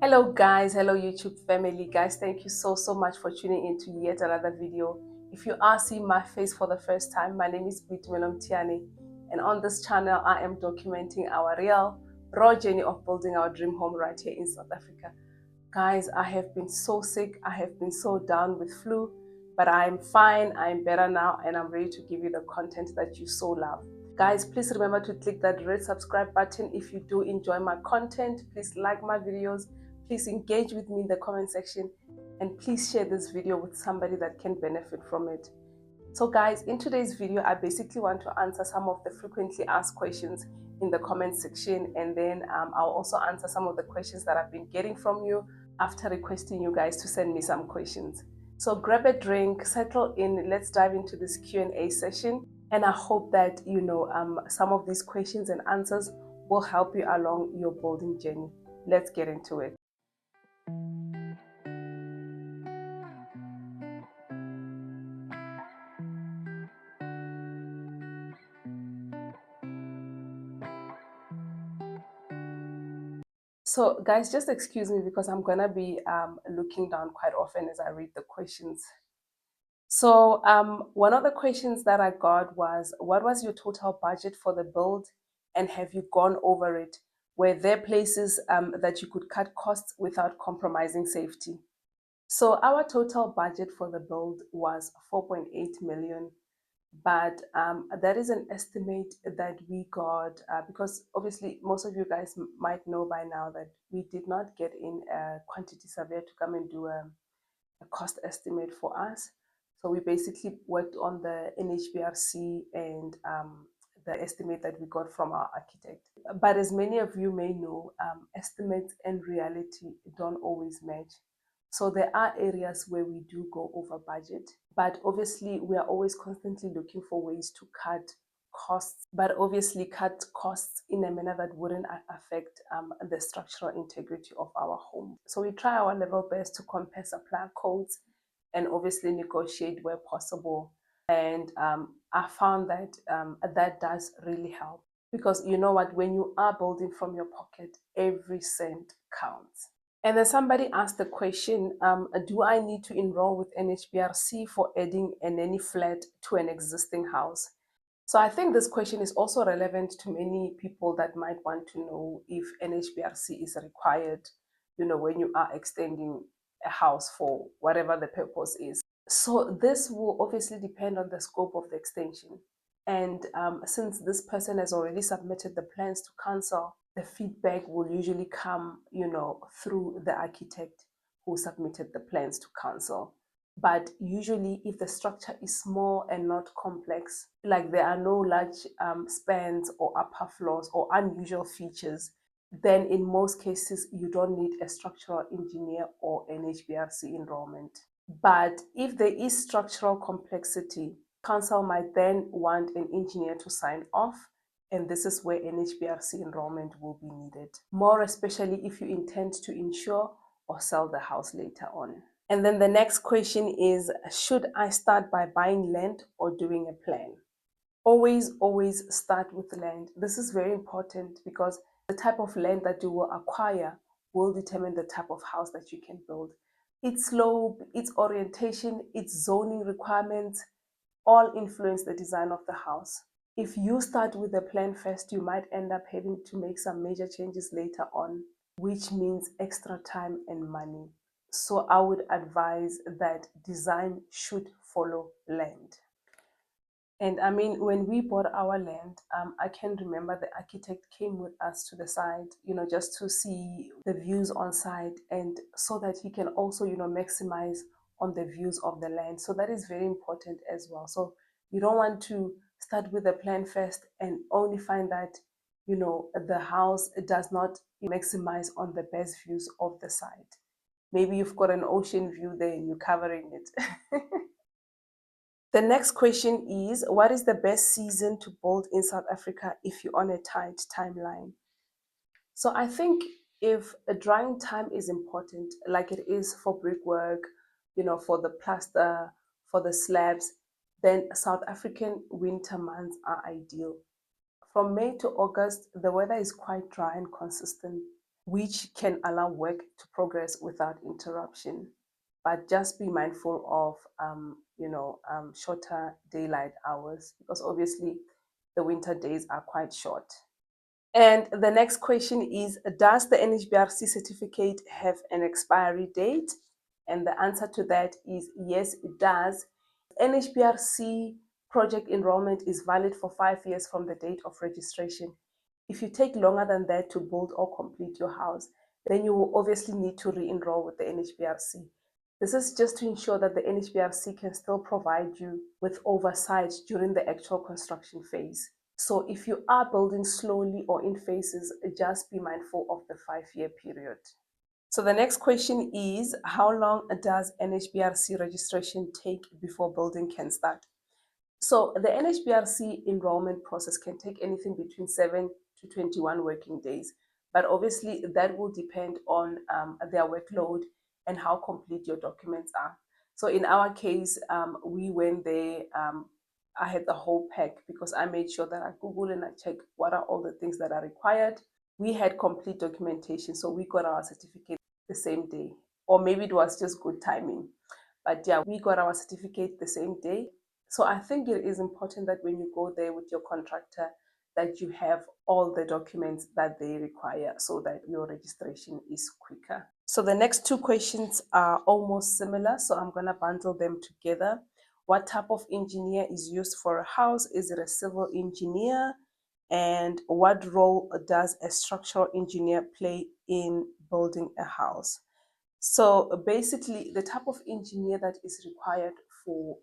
Hello guys, hello YouTube family. Guys, thank you so much for tuning into yet another video. If you are seeing my face for the first time, my name is Boitumelo Mtiani, and on this channel I am documenting our real raw journey of building our dream home right here in South Africa. Guys, I have been so sick, I have been so down with flu, but I'm fine, I'm better now, and I'm ready to give you the content that you so love. Guys, please remember to click that red subscribe button if you do enjoy my content. Please like my videos, please engage with me in the comment section, and please share this video with somebody that can benefit from it. So guys, in today's video, I basically want to answer some of the frequently asked questions in the comment section, and then I'll also answer some of the questions that I've been getting from you after requesting you guys to send me some questions. So grab a drink, settle in, let's dive into this Q&A session, and I hope that some of these questions and answers will help you along your building journey. Let's get into it. So guys, just excuse me because I'm gonna be looking down quite often as I read the questions. So one of the questions that I got was, what was your total budget for the build, and have you gone over it? Were there places that you could cut costs without compromising safety? So our total budget for the build was 4.8 million, but that is an estimate that we got because obviously most of you guys might know by now that we did not get in a quantity surveyor to come and do a cost estimate for us. So we basically worked on the NHBRC and the estimate that we got from our architect. But as many of you may know, estimates and reality don't always match. So there are areas where we do go over budget, but obviously we are always constantly looking for ways to cut costs, but obviously cut costs in a manner that wouldn't affect the structural integrity of our home. So we try our level best to compare supplier codes and obviously negotiate where possible. And I found that that does really help, because you know what, when you are building from your pocket, every cent counts. And then somebody asked the question, do I need to enroll with NHBRC for adding a nanny flat to an existing house? So I think this question is also relevant to many people that might want to know if NHBRC is required, when you are extending a house for whatever the purpose is. So this will obviously depend on the scope of the extension. And since this person has already submitted the plans to council, the feedback will usually come, through the architect who submitted the plans to council. But usually if the structure is small and not complex, like there are no large spans or upper floors or unusual features, then in most cases you don't need a structural engineer or an HBRC enrollment. But if there is structural complexity, council might then want an engineer to sign off, and this is where NHBRC enrollment will be needed, more especially if you intend to insure or sell the house later on. And then the next question is, should I start by buying land or doing a plan? Always start with land. This is very important because the type of land that you will acquire will determine the type of house that you can build. Its slope, its orientation, its zoning requirements all influence the design of the house. If you start with a plan first, you might end up having to make some major changes later on, which means extra time and money. So I would advise that design should follow land. And I mean, when we bought our land, I can remember the architect came with us to the site, just to see the views on site, and so that he can also, maximize on the views of the land. So that is very important as well. So you don't want to start with the plan first and only find that, the house does not maximize on the best views of the site. Maybe you've got an ocean view there and you're covering it. The next question is, what is the best season to build in South Africa if you're on a tight timeline? So I think if a drying time is important, like it is for brickwork, for the plaster, for the slabs, then South African winter months are ideal. From May to August, the weather is quite dry and consistent. which can allow work to progress without interruption. But just be mindful of, shorter daylight hours, because obviously the winter days are quite short. And the next question is, does the NHBRC certificate have an expiry date? And the answer to that is yes, it does. NHBRC project enrollment is valid for 5 years from the date of registration. If you take longer than that to build or complete your house, then you will obviously need to re-enroll with the NHBRC. This is just to ensure that the NHBRC can still provide you with oversight during the actual construction phase. So if you are building slowly or in phases, just be mindful of the 5-year period. So the next question is, how long does NHBRC registration take before building can start? So the NHBRC enrollment process can take anything between 7 to 21 working days, but obviously that will depend on their workload and how complete your documents are. So in our case, we went there, I had the whole pack because I made sure that I Googled and I checked what are all the things that are required. We had complete documentation, so we got our certificate the same day, or maybe it was just good timing. But yeah, we got our certificate the same day. So I think it is important that when you go there with your contractor, that you have all the documents that they require so that your registration is quicker. So the next two questions are almost similar, so I'm going to bundle them together. What type of engineer is used for a house? Is it a civil engineer? And what role does a structural engineer play in building a house? So basically, the type of engineer that is required for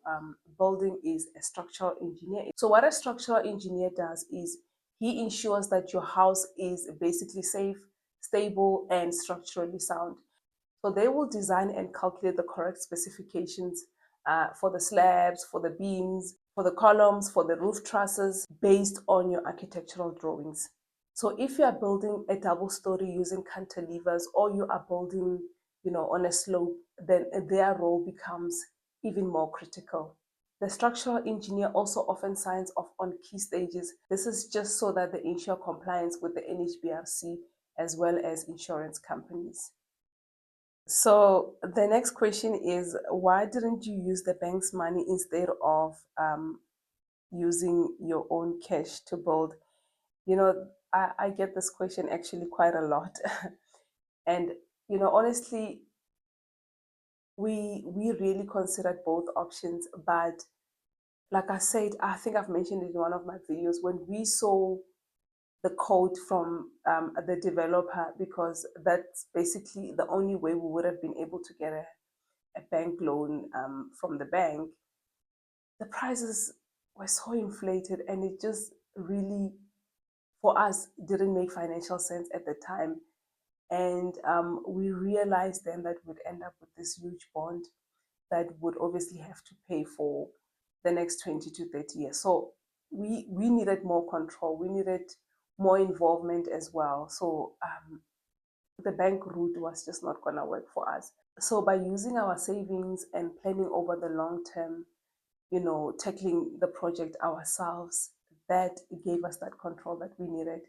building is a structural engineer. So what a structural engineer does is he ensures that your house is basically safe, stable, and structurally sound. So they will design and calculate the correct specifications for the slabs, for the beams, for the columns, for the roof trusses, based on your architectural drawings. So if you are building a double story using cantilevers, or you are building, on a slope, then their role becomes even more critical. The structural engineer also often signs off on key stages. This is just so that they ensure compliance with the NHBRC as well as insurance companies. So the next question is, why didn't you use the bank's money instead of using your own cash to build? I get this question actually quite a lot. And, honestly, we really considered both options. But like I said, I think I've mentioned it in one of my videos, when we saw the code from the developer, because that's basically the only way we would have been able to get a bank loan from the bank, the prices were so inflated, and it just really, for us, didn't make financial sense at the time. And we realized then that we'd end up with this huge bond that would obviously have to pay for the next 20 to 30 years. So we needed more control. We needed more involvement as well. So the bank route was just not going to work for us. So by using our savings and planning over the long term, tackling the project ourselves, that gave us that control that we needed.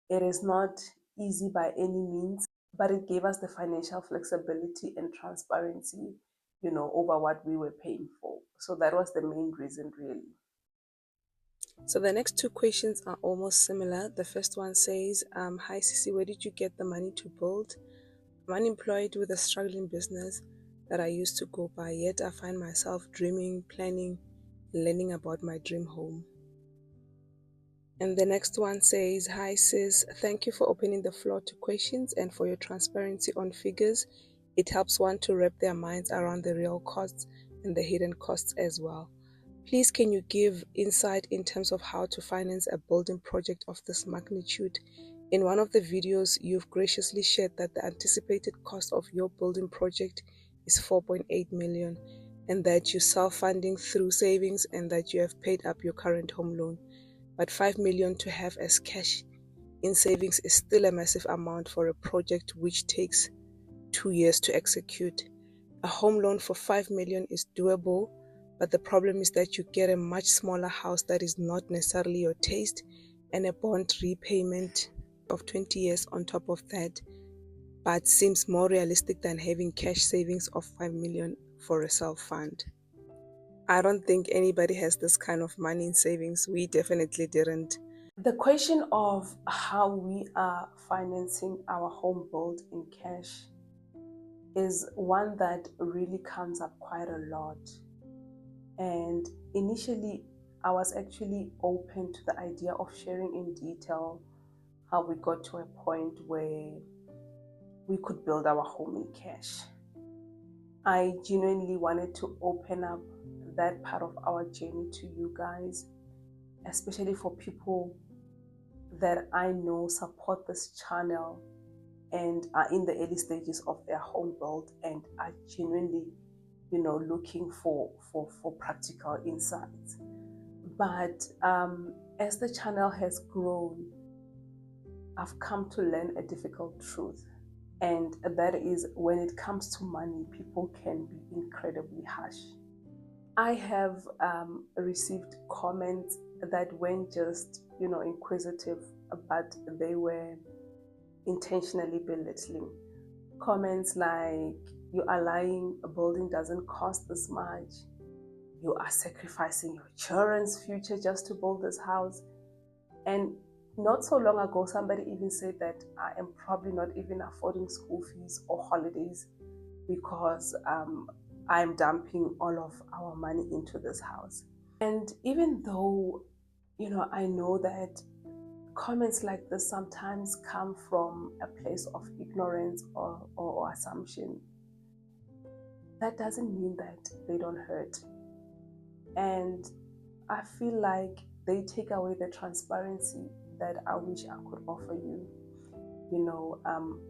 It is not easy by any means, but it gave us the financial flexibility and transparency, over what we were paying for. So that was the main reason, really. So the next two questions are almost similar. The first one says, hi Sisi, where did you get the money to build? I'm unemployed with a struggling business that I used to go by, yet I find myself dreaming, planning, learning about my dream home. And the next one says, hi sis, thank you for opening the floor to questions and for your transparency on figures. It helps one to wrap their minds around the real costs and the hidden costs as well. Please, can you give insight in terms of how to finance a building project of this magnitude? In one of the videos, you've graciously shared that the anticipated cost of your building project is 4.8 million, and that you're self-funding through savings, and that you have paid up your current home loan. But 5 million to have as cash in savings is still a massive amount for a project which takes 2 years to execute. A home loan for 5 million is doable, but the problem is that you get a much smaller house that is not necessarily your taste, and a bond repayment of 20 years on top of that. but seems more realistic than having cash savings of 5 million for a self-fund. I don't think anybody has this kind of money in savings. We definitely didn't. The question of how we are financing our home build in cash is one that really comes up quite a lot. And initially, I was actually open to the idea of sharing in detail how we got to a point where we could build our home in cash. I genuinely wanted to open up that part of our journey to you guys, especially for people that I know support this channel and are in the early stages of their home build and are genuinely, looking for practical insights. But as the channel has grown, I've come to learn a difficult truth. And that is, when it comes to money, people can be incredibly harsh. I have received comments that weren't just, inquisitive, but they were intentionally belittling. Comments like, "You are lying, a building doesn't cost this much. You are sacrificing your children's future just to build this house." And not so long ago, somebody even said that I am probably not even affording school fees or holidays because I'm dumping all of our money into this house. And even though, I know that comments like this sometimes come from a place of ignorance or assumption, that doesn't mean that they don't hurt. And I feel like they take away the transparency that I wish I could offer you.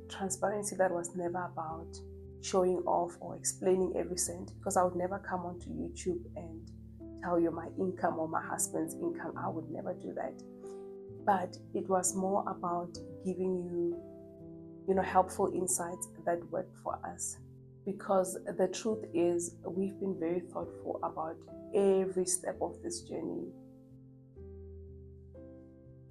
Transparency that was never about showing off or explaining every cent, because I would never come onto YouTube and tell you my income or my husband's income. I would never do that. But it was more about giving you, helpful insights that worked for us. Because the truth is, we've been very thoughtful about every step of this journey.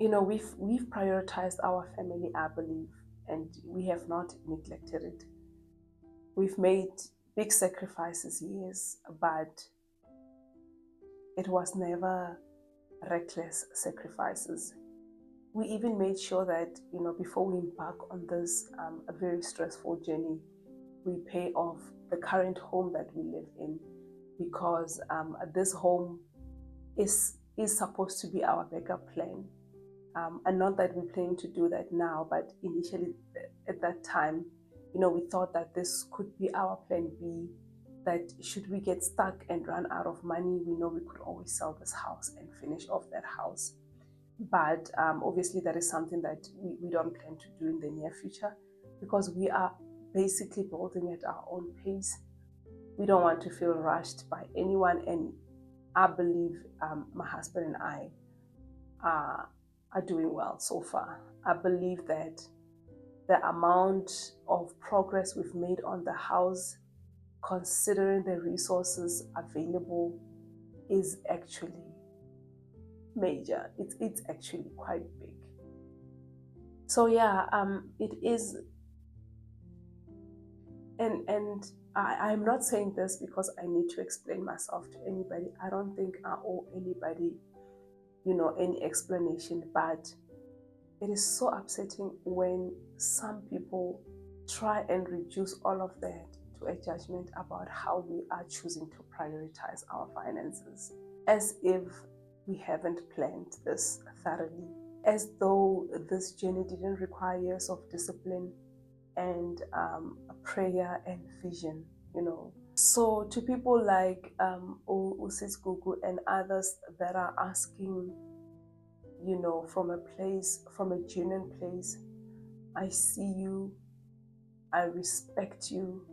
We've prioritized our family, I believe, and we have not neglected it. We've made big sacrifices, yes, but it was never reckless sacrifices. We even made sure that, before we embark on this a very stressful journey, we pay off the current home that we live in, because this home is supposed to be our backup plan. And not that we're planning to do that now, but initially at that time, we thought that this could be our plan B, that should we get stuck and run out of money, we know we could always sell this house and finish off that house. But obviously that is something that we don't plan to do in the near future, because we are basically building at our own pace. We don't want to feel rushed by anyone, and I believe my husband and I are doing well so far. I believe that the amount of progress we've made on the house, considering the resources available, is actually major. It's actually quite big. So yeah, it is. And I'm not saying this because I need to explain myself to anybody. I don't think I owe anybody, any explanation, but it is so upsetting when some people try and reduce all of that to a judgment about how we are choosing to prioritize our finances, as if we haven't planned this thoroughly, as though this journey didn't require years of discipline and prayer and vision, So to people like Usis Gugu and others that are asking, from a genuine place, I see you, I respect you.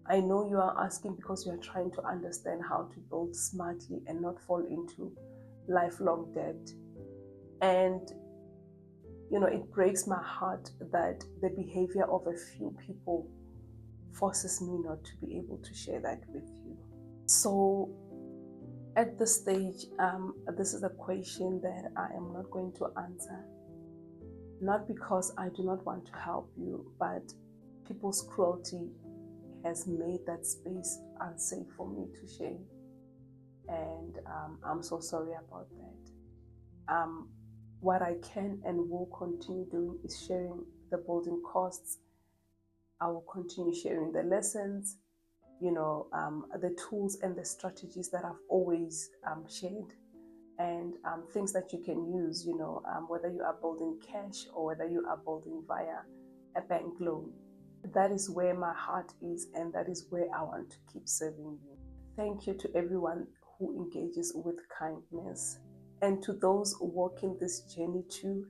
I know you are asking because you are trying to understand how to build smartly and not fall into lifelong debt. And it breaks my heart that the behavior of a few people forces me not to be able to share that with you. So at this stage, this is a question that I am not going to answer. not because I do not want to help you, but people's cruelty has made that space unsafe for me to share. And I'm so sorry about that. What I can and will continue doing is sharing the building costs. I will continue sharing the lessons, the tools and the strategies that I've always shared, and things that you can use, whether you are building cash or whether you are building via a bank loan. That is where my heart is, and that is where I want to keep serving you. Thank you to everyone who engages with kindness. And to those walking this journey too,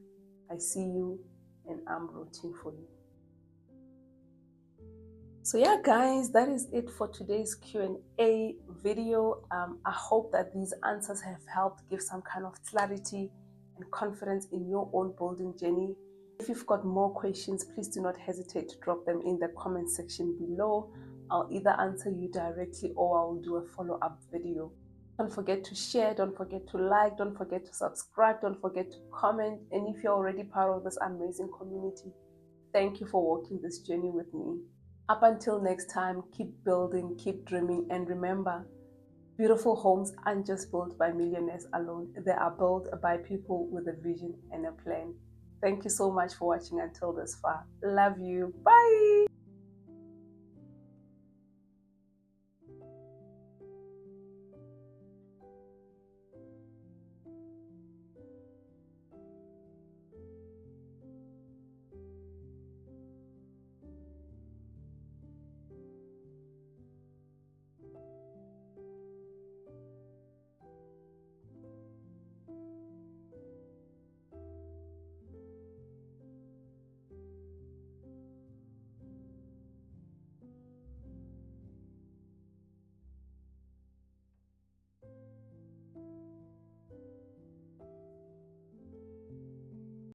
I see you and I'm rooting for you. So yeah, guys, that is it for today's Q&A video. I hope that these answers have helped give some kind of clarity and confidence in your own building journey. If you've got more questions, please do not hesitate to drop them in the comment section below. I'll either answer you directly or I will do a follow-up video. Don't forget to share, don't forget to like, don't forget to subscribe, don't forget to comment. And if you're already part of this amazing community, thank you for walking this journey with me. Up until next time, keep building, keep dreaming, and remember, beautiful homes aren't just built by millionaires alone. They are built by people with a vision and a plan. Thank you so much for watching until this far. Love you. Bye.